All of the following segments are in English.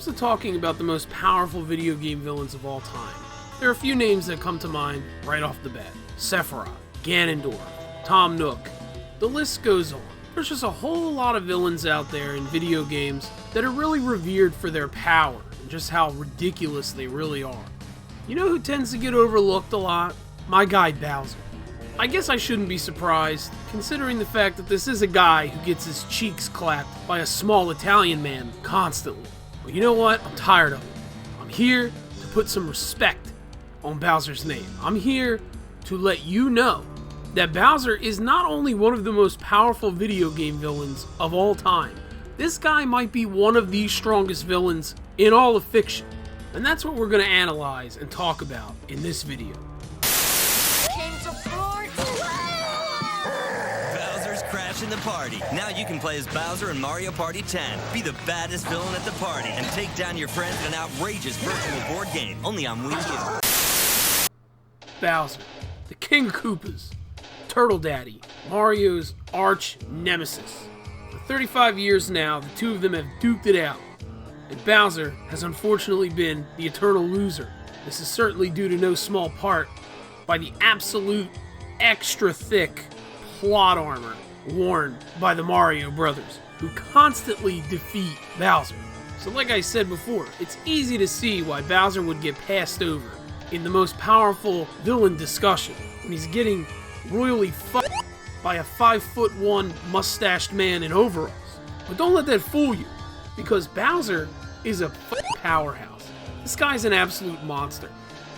comes to talking about the most powerful video game villains of all time, there are a few names that come to mind right off the bat. Sephiroth, Ganondorf, Tom Nook. The list goes on. There's just a whole lot of villains out there in video games that are really revered for their power and just how ridiculous they really are. You know who tends to get overlooked a lot? My guy Bowser. I guess I shouldn't be surprised, considering the fact that this is a guy who gets his cheeks clapped by a small Italian man constantly. But you know what? I'm tired of it. I'm here to put some respect on Bowser's name. I'm here to let you know that Bowser is not only one of the most powerful video game villains of all time, this guy might be one of the strongest villains in all of fiction. And that's what we're going to analyze and talk about in this video. Bowser's crashing the party. Now you can play as Bowser in Mario Party 10. Be the baddest villain at the party and take down your friends in an outrageous virtual board game. Only on Wii U. Bowser, the King of Koopas, Turtle Daddy, Mario's arch nemesis. For 35 years now, the two of them have duked it out, and Bowser has unfortunately been the eternal loser. This is certainly due to no small part by the absolute extra thick plot armor worn by the Mario brothers, who constantly defeat Bowser. So like I said before, it's easy to see why Bowser would get passed over in the most powerful villain discussion when he's getting royally fucked by a 5'1" mustached man in overalls. But don't let that fool you, because Bowser is a powerhouse. This guy's an absolute monster.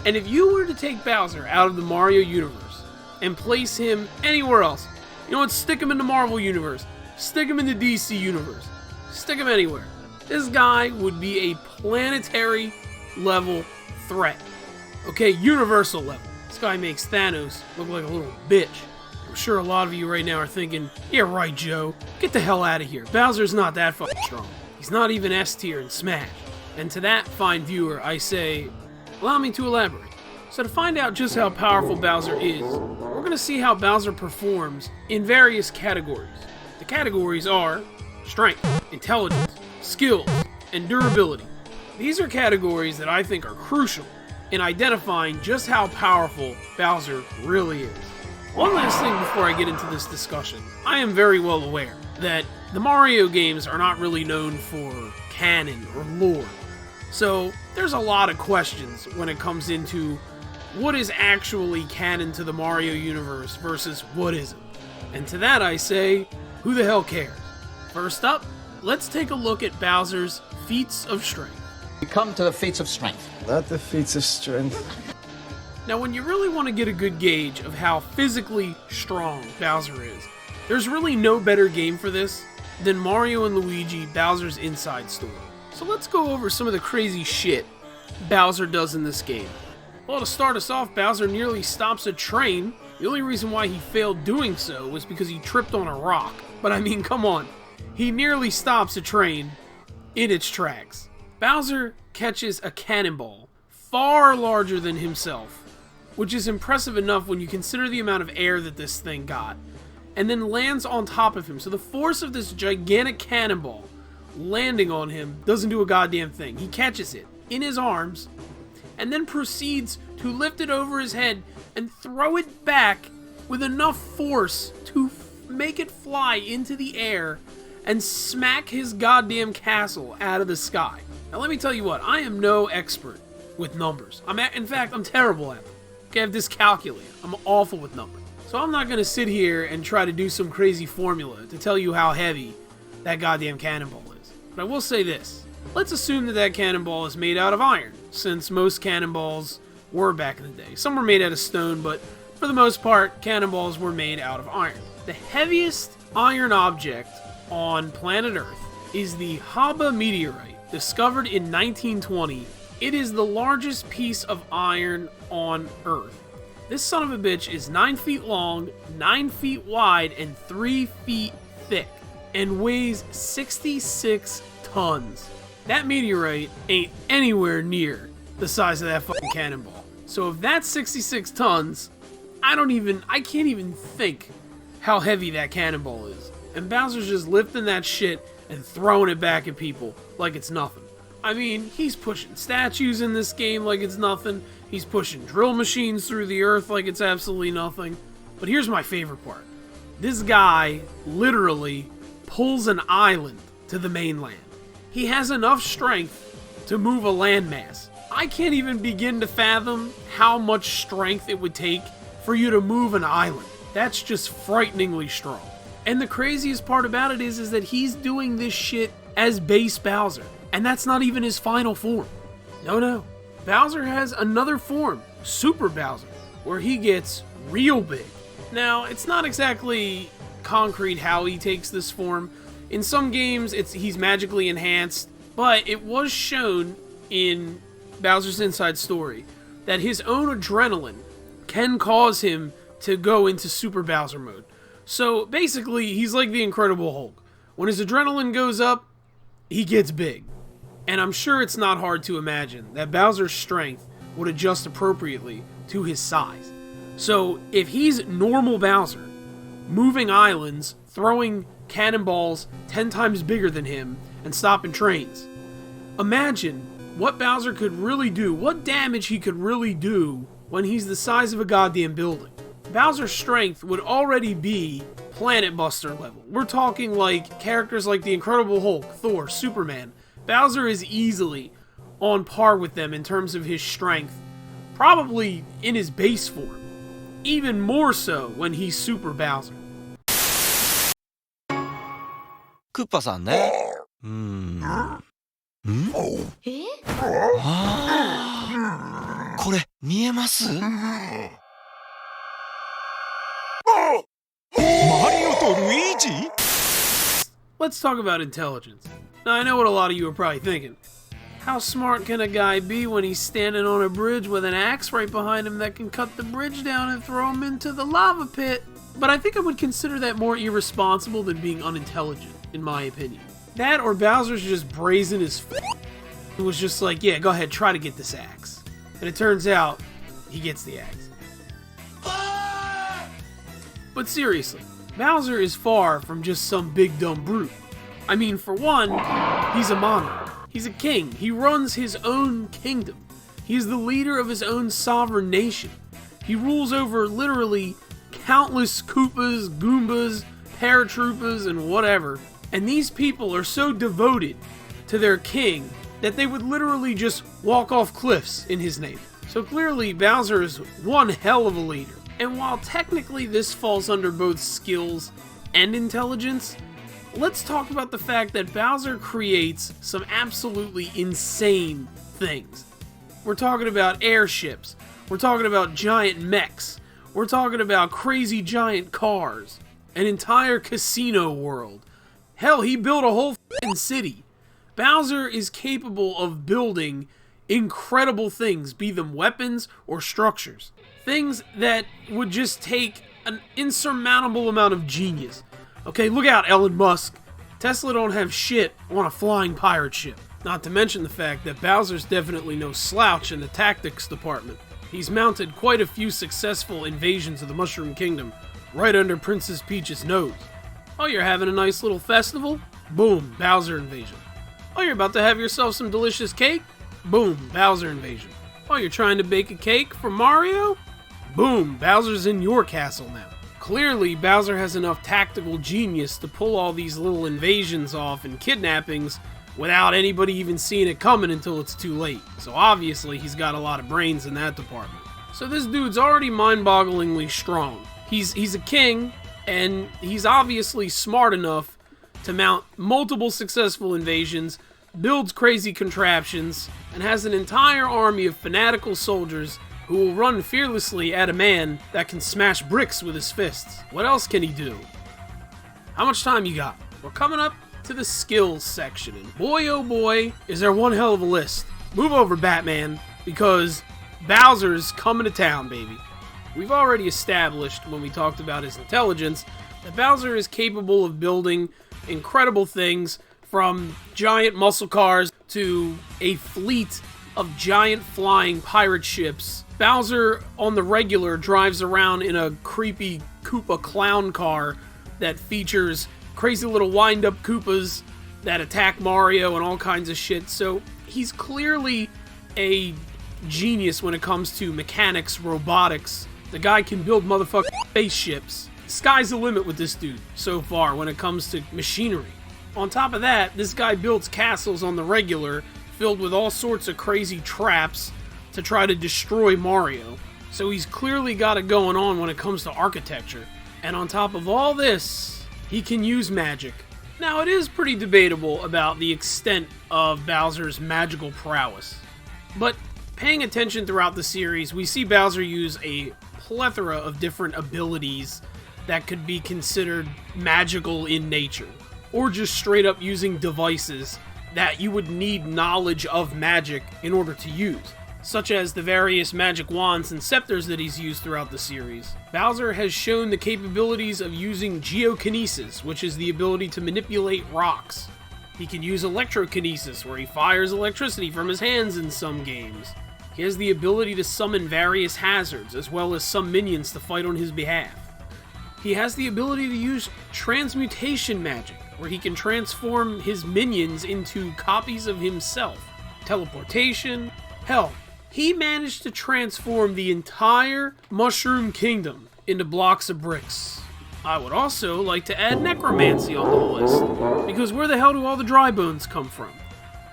And if you were to take Bowser out of the Mario universe and place him anywhere else, you know what, stick him in the Marvel universe, stick him in the DC universe, stick him anywhere, this guy would be a planetary level threat. Okay, universal level. This guy makes Thanos look like a little bitch. I'm sure a lot of you right now are thinking, yeah right, Joe, get the hell out of here. Bowser's not that fucking strong. He's not even S tier in Smash. And to that fine viewer, I say, allow me to elaborate. So to find out just how powerful Bowser is, we're going to see how Bowser performs in various categories. The categories are strength, intelligence, skills, and durability. These are categories that I think are crucial in identifying just how powerful Bowser really is. One last thing before I get into this discussion. I am very well aware that the Mario games are not really known for canon or lore. So there's a lot of questions when it comes into what is actually canon to the Mario universe versus what isn't. And to that I say, who the hell cares? First up, let's take a look at Bowser's feats of strength. We come to the feats of strength. Not the feats of strength. Now, when you really want to get a good gauge of how physically strong Bowser is, there's really no better game for this than Mario and Luigi Bowser's Inside Story. So let's go over some of the crazy shit Bowser does in this game. Well, to start us off, Bowser nearly stops a train. The only reason why he failed doing so was because he tripped on a rock. But I mean, come on. He nearly stops a train in its tracks. Bowser catches a cannonball far larger than himself, which is impressive enough when you consider the amount of air that this thing got, and then lands on top of him. So the force of this gigantic cannonball landing on him doesn't do a goddamn thing. He catches it in his arms and then proceeds to lift it over his head and throw it back with enough force to make it fly into the air and smack his goddamn castle out of the sky. Now let me tell you what, I am no expert with numbers. In fact, I'm terrible at them. Okay, I have dyscalculia. I'm awful with numbers. So I'm not going to sit here and try to do some crazy formula to tell you how heavy that goddamn cannonball is. But I will say this. Let's assume that that cannonball is made out of iron, since most cannonballs were back in the day. Some were made out of stone, but for the most part, cannonballs were made out of iron. The heaviest iron object on planet Earth is the Haba meteorite, discovered in 1920. It is the largest piece of iron on Earth. This son of a bitch is 9 feet long, 9 feet wide, and 3 feet thick, and weighs 66 tons. That meteorite ain't anywhere near the size of that fucking cannonball. So if that's 66 tons, I can't even think how heavy that cannonball is. And Bowser's just lifting that shit and throwing it back at people like it's nothing. I mean, he's pushing statues in this game like it's nothing. He's pushing drill machines through the earth like it's absolutely nothing. But here's my favorite part. This guy literally pulls an island to the mainland. He has enough strength to move a landmass. I can't even begin to fathom how much strength it would take for you to move an island. That's just frighteningly strong. And the craziest part about it is that he's doing this shit as base Bowser. And that's not even his final form. No. Bowser has another form, Super Bowser, where he gets real big. Now, it's not exactly concrete how he takes this form. In some games, he's magically enhanced, but it was shown in Bowser's Inside Story that his own adrenaline can cause him to go into Super Bowser mode. So basically, he's like the Incredible Hulk. When his adrenaline goes up, he gets big. And I'm sure it's not hard to imagine that Bowser's strength would adjust appropriately to his size. So if he's normal Bowser, moving islands, throwing cannonballs 10 times bigger than him, and stopping trains, imagine what Bowser could really do, what damage he could really do when he's the size of a goddamn building. Bowser's strength would already be Planet Buster level. We're talking like characters like the Incredible Hulk, Thor, Superman. Bowser is easily on par with them in terms of his strength, probably in his base form. Even more so when he's Super Bowser. クッパさんね。これ見えます？マリオとルイージ？ Let's talk about intelligence. Now, I know what a lot of you are probably thinking. How smart can a guy be when he's standing on a bridge with an axe right behind him that can cut the bridge down and throw him into the lava pit? But I think I would consider that more irresponsible than being unintelligent, in my opinion. That or Bowser's just brazen as f***. He was just like, yeah, go ahead, try to get this axe. And it turns out, he gets the axe. But seriously, Bowser is far from just some big dumb brute. I mean, for one, he's a monarch. He's a king. He runs his own kingdom. He's the leader of his own sovereign nation. He rules over literally countless Koopas, Goombas, paratroopers, and whatever. And these people are so devoted to their king that they would literally just walk off cliffs in his name. So clearly, Bowser is one hell of a leader. And while technically this falls under both skills and intelligence, let's talk about the fact that Bowser creates some absolutely insane things. We're talking about airships. We're talking about giant mechs. We're talking about crazy giant cars. An entire casino world. Hell, he built a whole f***ing city. Bowser is capable of building incredible things, be them weapons or structures. Things that would just take an insurmountable amount of genius. Okay, look out, Elon Musk. Tesla don't have shit on a flying pirate ship. Not to mention the fact that Bowser's definitely no slouch in the tactics department. He's mounted quite a few successful invasions of the Mushroom Kingdom right under Princess Peach's nose. Oh, you're having a nice little festival? Boom, Bowser invasion. Oh, you're about to have yourself some delicious cake? Boom, Bowser invasion. Oh, you're trying to bake a cake for Mario? Boom, Bowser's in your castle now. Clearly, Bowser has enough tactical genius to pull all these little invasions off and kidnappings without anybody even seeing it coming until it's too late. So obviously, he's got a lot of brains in that department. So this dude's already mind-bogglingly strong. He's a king, and he's obviously smart enough to mount multiple successful invasions, builds crazy contraptions, and has an entire army of fanatical soldiers who will run fearlessly at a man that can smash bricks with his fists. What else can he do? How much time you got? We're coming up to the skills section, and boy oh boy, is there one hell of a list. Move over, Batman, because Bowser's coming to town, baby. We've already established, when we talked about his intelligence, that Bowser is capable of building incredible things, from giant muscle cars to a fleet of giant flying pirate ships. Bowser, on the regular, drives around in a creepy Koopa clown car that features crazy little wind-up Koopas that attack Mario and all kinds of shit. So he's clearly a genius when it comes to mechanics, robotics. The guy can build motherfucking spaceships. Sky's the limit with this dude so far when it comes to machinery. On top of that, this guy builds castles on the regular, filled with all sorts of crazy traps to try to destroy Mario. So he's clearly got it going on when it comes to architecture. And on top of all this, he can use magic. Now, it is pretty debatable about the extent of Bowser's magical prowess. But paying attention throughout the series, we see Bowser use a plethora of different abilities that could be considered magical in nature, or just straight up using devices that you would need knowledge of magic in order to use, such as the various magic wands and scepters that he's used throughout the series. Bowser has shown the capabilities of using geokinesis, which is the ability to manipulate rocks. He can use electrokinesis, where he fires electricity from his hands in some games. He has the ability to summon various hazards, as well as some minions to fight on his behalf. He has the ability to use transmutation magic, where he can transform his minions into copies of himself. Teleportation. Hell, he managed to transform the entire Mushroom Kingdom into blocks of bricks. I would also like to add necromancy on the list, because where the hell do all the dry bones come from?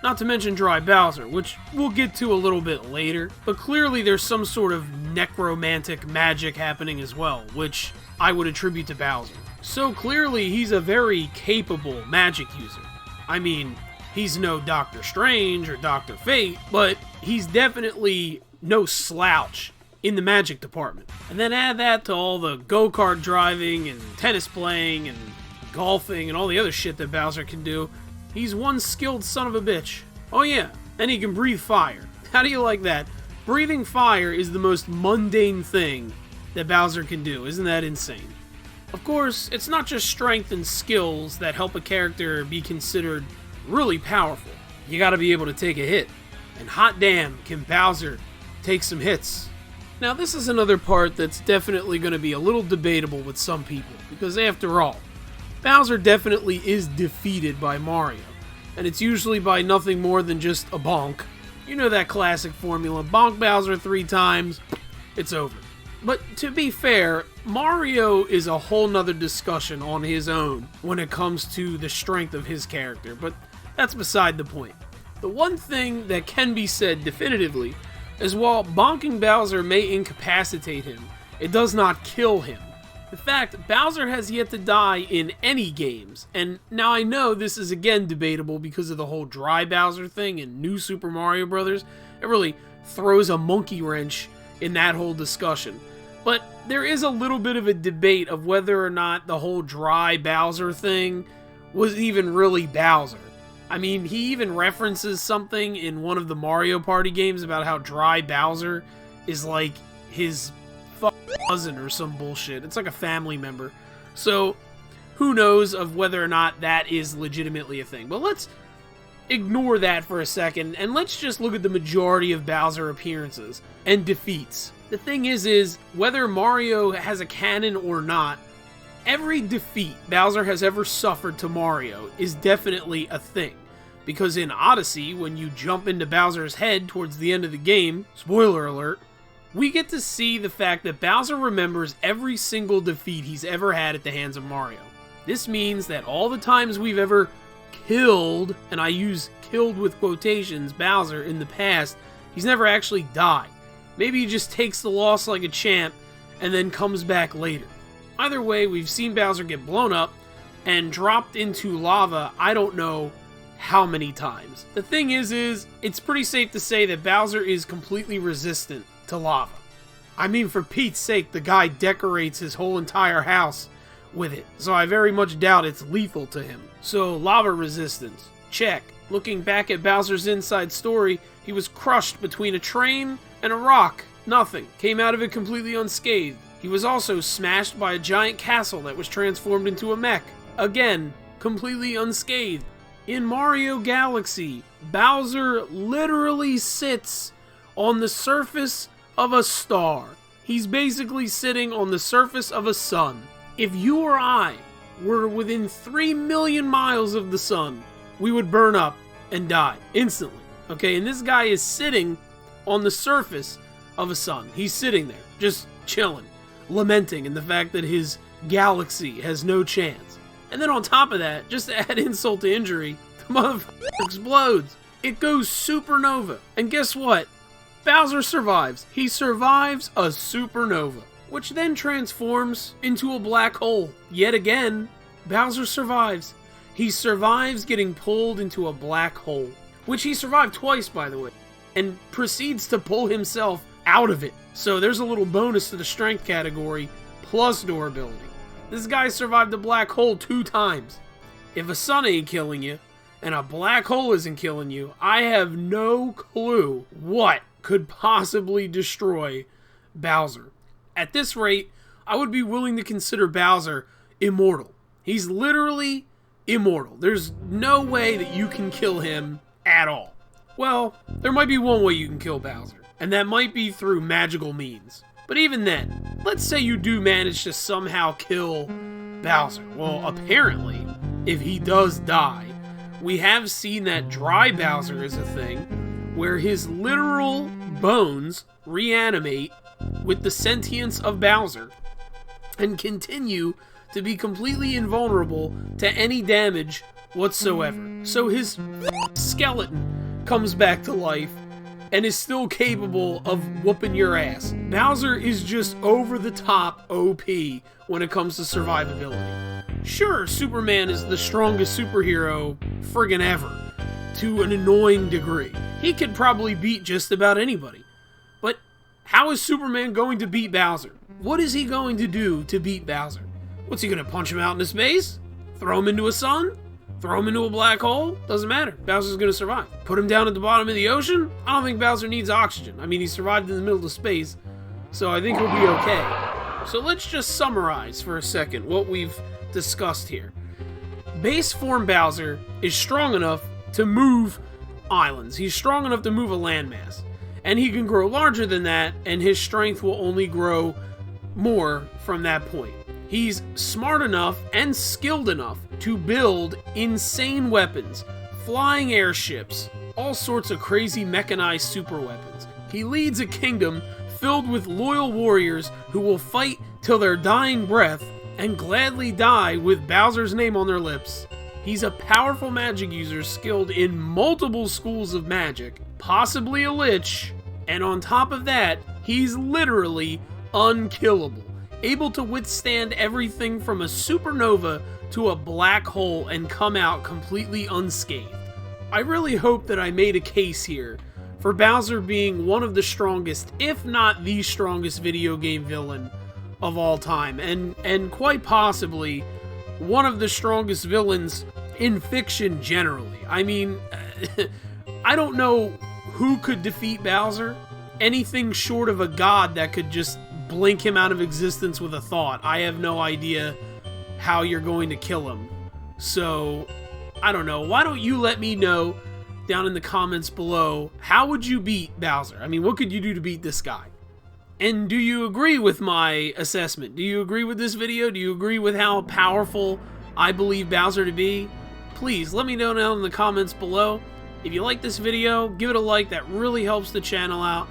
Not to mention Dry Bowser, which we'll get to a little bit later, but clearly there's some sort of necromantic magic happening as well, which I would attribute to Bowser. So clearly he's a very capable magic user. I mean, he's no Doctor Strange or Dr. Fate, but he's definitely no slouch in the magic department. And then add that to all the go-kart driving and tennis playing and golfing and all the other shit that Bowser can do. He's one skilled son of a bitch. Oh yeah, and he can breathe fire. How do you like that? Breathing fire is the most mundane thing that Bowser can do. Isn't that insane? Of course, it's not just strength and skills that help a character be considered really powerful. You gotta be able to take a hit. And hot damn, can Bowser take some hits. Now this is another part that's definitely going to be a little debatable with some people, because after all, Bowser definitely is defeated by Mario, and it's usually by nothing more than just a bonk. You know that classic formula, bonk Bowser 3 times, it's over. But to be fair, Mario is a whole nother discussion on his own when it comes to the strength of his character, but that's beside the point. The one thing that can be said definitively is while bonking Bowser may incapacitate him, it does not kill him. In fact, Bowser has yet to die in any games, and now I know this is again debatable because of the whole Dry Bowser thing in New Super Mario Bros. It really throws a monkey wrench in that whole discussion. But there is a little bit of a debate of whether or not the whole Dry Bowser thing was even really Bowser. I mean, he even references something in one of the Mario Party games about how Dry Bowser is like his cousin or some bullshit. It's like a family member. So, who knows of whether or not that is legitimately a thing. But let's ignore that for a second, and let's just look at the majority of Bowser appearances and defeats. The thing is whether Mario has a canon or not, every defeat Bowser has ever suffered to Mario is definitely a thing. Because in Odyssey, when you jump into Bowser's head towards the end of the game, spoiler alert, we get to see the fact that Bowser remembers every single defeat he's ever had at the hands of Mario. This means that all the times we've ever killed, and I use killed with quotations, Bowser in the past, he's never actually died. Maybe he just takes the loss like a champ and then comes back later. Either way, we've seen Bowser get blown up and dropped into lava I don't know how many times. The thing is it's pretty safe to say that Bowser is completely resistant to lava. I mean, for Pete's sake, the guy decorates his whole entire house with it, so I very much doubt it's lethal to him. So, lava resistance, check. Looking back at Bowser's inside story, he was crushed between a train and a rock. Nothing. Came out of it completely unscathed. He was also smashed by a giant castle that was transformed into a mech. Again, completely unscathed. In Mario Galaxy, Bowser literally sits on the surface of a star. He's basically sitting on the surface of a sun. If you or I were within 3 million miles of the sun, we would burn up and die instantly. Okay, and this guy is sitting on the surface of a sun. He's sitting there, just chilling, lamenting in the fact that his galaxy has no chance. And then on top of that, just to add insult to injury, the motherfucker explodes. It goes supernova. And guess what? Bowser survives. He survives a supernova, which then transforms into a black hole. Yet again, Bowser survives. He survives getting pulled into a black hole, which he survived twice, by the way, and proceeds to pull himself out of it. So there's a little bonus to the strength category, plus durability. This guy survived a black hole 2 times. If a sun ain't killing you, and a black hole isn't killing you, I have no clue what could possibly destroy Bowser. At this rate, I would be willing to consider Bowser immortal. He's literally immortal. There's no way that you can kill him at all. Well, there might be one way you can kill Bowser, and that might be through magical means. But even then, let's say you do manage to somehow kill Bowser. Well, apparently, if he does die, we have seen that dry Bowser is a thing, where his literal bones reanimate with the sentience of Bowser and continue to be completely invulnerable to any damage whatsoever. So his skeleton comes back to life and is still capable of whooping your ass. Bowser is just over the top OP when it comes to survivability. Sure, Superman is the strongest superhero friggin' ever, to an annoying degree. He could probably beat just about anybody. But how is Superman going to beat Bowser? What is he going to do to beat Bowser? What's he gonna punch him out into space? Throw him into a sun? Throw him into a black hole? Doesn't matter. Bowser's gonna survive. Put him down at the bottom of the ocean? I don't think Bowser needs oxygen. I mean, he survived in the middle of space, so I think he'll be okay. So let's just summarize for a second what we've discussed here. Base form Bowser is strong enough to move islands. He's strong enough to move a landmass. And he can grow larger than that, and his strength will only grow more from that point. He's smart enough and skilled enough to build insane weapons, flying airships, all sorts of crazy mechanized super weapons. He leads a kingdom filled with loyal warriors who will fight till their dying breath and gladly die with Bowser's name on their lips. He's a powerful magic user skilled in multiple schools of magic, possibly a lich, and on top of that, he's literally unkillable, able to withstand everything from a supernova to a black hole and come out completely unscathed. I really hope that I made a case here for Bowser being one of the strongest, if not the strongest video game villain of all time, and quite possibly one of the strongest villains in fiction generally. I mean, I don't know who could defeat Bowser. Anything short of a god that could just blink him out of existence with a thought. I have no idea how you're going to kill him. So, I don't know. Why don't you let me know down in the comments below, how would you beat Bowser? I mean, what could you do to beat this guy? And do you agree with my assessment? Do you agree with this video? Do you agree with how powerful I believe Bowser to be? Please, let me know down in the comments below. If you like this video, give it a like. That really helps the channel out.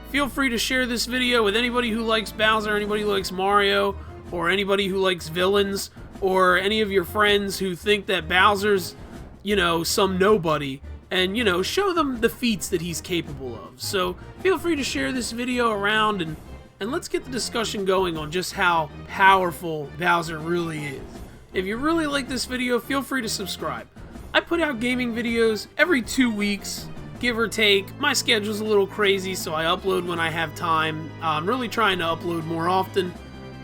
Feel free to share this video with anybody who likes Bowser, anybody who likes Mario, or anybody who likes villains, or any of your friends who think that Bowser's, you know, some nobody, and, you know, show them the feats that he's capable of. So feel free to share this video around, and let's get the discussion going on just how powerful Bowser really is. If you really like this video, feel free to subscribe. I put out gaming videos every 2 weeks, give or take. My schedule's a little crazy, so I upload when I have time. I'm really trying to upload more often.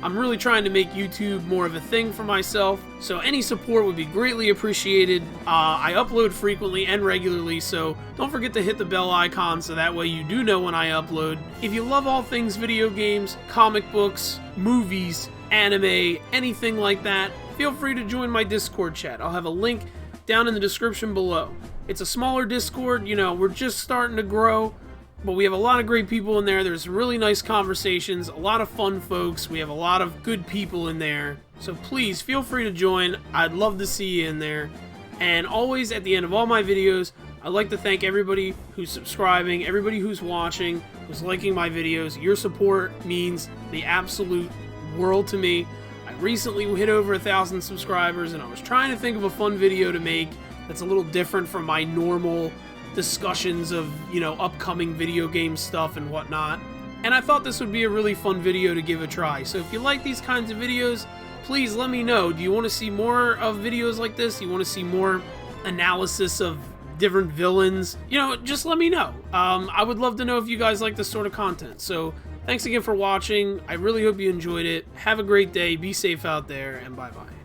I'm really trying to make YouTube more of a thing for myself, so any support would be greatly appreciated. I upload frequently and regularly, so don't forget to hit the bell icon so that way you do know when I upload. If you love all things video games, comic books, movies, anime, anything like that, feel free to join my Discord chat. I'll have a link down in the description below. It's a smaller Discord, you know, we're just starting to grow, but we have a lot of great people in there. There's really nice conversations, a lot of fun folks. We have a lot of good people in there. So please feel free to join. I'd love to see you in there. And always at the end of all my videos, I'd like to thank everybody who's subscribing, everybody who's watching, who's liking my videos. Your support means the absolute world to me. I recently hit over 1,000 subscribers, and I was trying to think of a fun video to make that's a little different from my normal discussions of, you know, upcoming video game stuff and whatnot. And I thought this would be a really fun video to give a try. So if you like these kinds of videos, please let me know. Do you want to see more of videos like this? Do you want to see more analysis of different villains? You know, just let me know. I would love to know if you guys like this sort of content. So thanks again for watching. I really hope you enjoyed it. Have a great day. Be safe out there, and bye-bye.